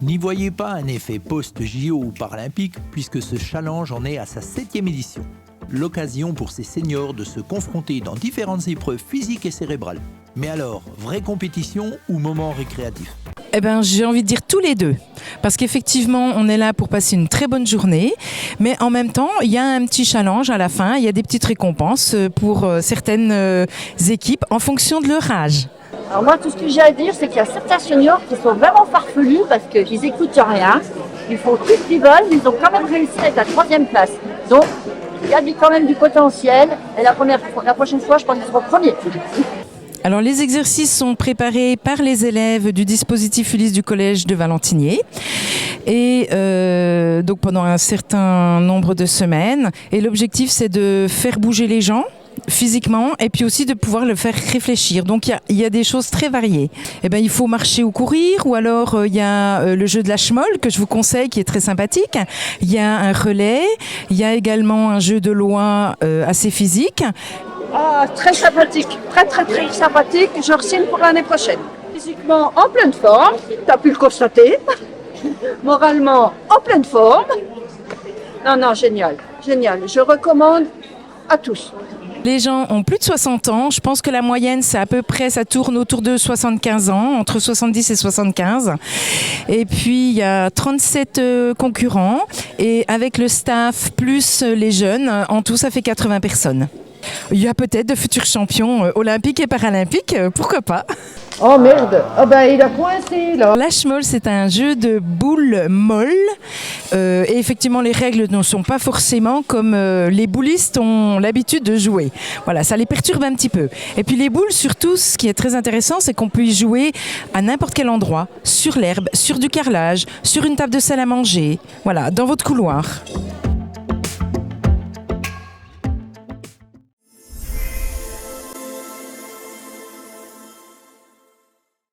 N'y voyez pas un effet post-JO ou paralympique puisque ce challenge en est à sa 7e édition. L'occasion pour ces seniors de se confronter dans différentes épreuves physiques et cérébrales. Mais alors, vraie compétition ou moment récréatif ? J'ai envie de dire tous les deux. Parce qu'effectivement, on est là pour passer une très bonne journée. Mais en même temps, il y a un petit challenge à la fin. Il y a des petites récompenses pour certaines équipes en fonction de leur âge. Alors moi, tout ce que j'ai à dire, c'est qu'il y a certains seniors qui sont vraiment farfelus parce qu'ils n'écoutent rien. Ils font tout ce qu'ils veulent, mais ils ont quand même réussi à être à la 3e place. Donc, il y a quand même du potentiel. Et la prochaine fois, je pense qu'ils seront premiers. Alors les exercices sont préparés par les élèves du dispositif Ulysse du collège de Valentinier et donc pendant un certain nombre de semaines. Et l'objectif, c'est de faire bouger les gens physiquement et puis aussi de pouvoir le faire réfléchir. Donc il y a des choses très variées. Il faut marcher ou courir, ou alors il y a le jeu de la schmoll que je vous conseille, qui est très sympathique. Il y a un relais, il y a également un jeu de loi assez physique. Ah, très sympathique, très sympathique. Je re-signe pour l'année prochaine. Physiquement en pleine forme, tu as pu le constater. Moralement en pleine forme. Non, génial. Je recommande à tous. Les gens ont plus de 60 ans. Je pense que la moyenne, c'est à peu près, ça tourne autour de 75 ans, entre 70 et 75. Et puis, il y a 37 concurrents. Et avec le staff plus les jeunes, en tout, ça fait 80 personnes. Il y a peut-être de futurs champions olympiques et paralympiques, pourquoi pas. Oh merde, il a coincé là. La schmoll, c'est un jeu de boules molles et effectivement les règles ne sont pas forcément comme les boulistes ont l'habitude de jouer. Voilà, ça les perturbe un petit peu. Et puis les boules, surtout, ce qui est très intéressant, c'est qu'on peut y jouer à n'importe quel endroit, sur l'herbe, sur du carrelage, sur une table de salle à manger, voilà, dans votre couloir.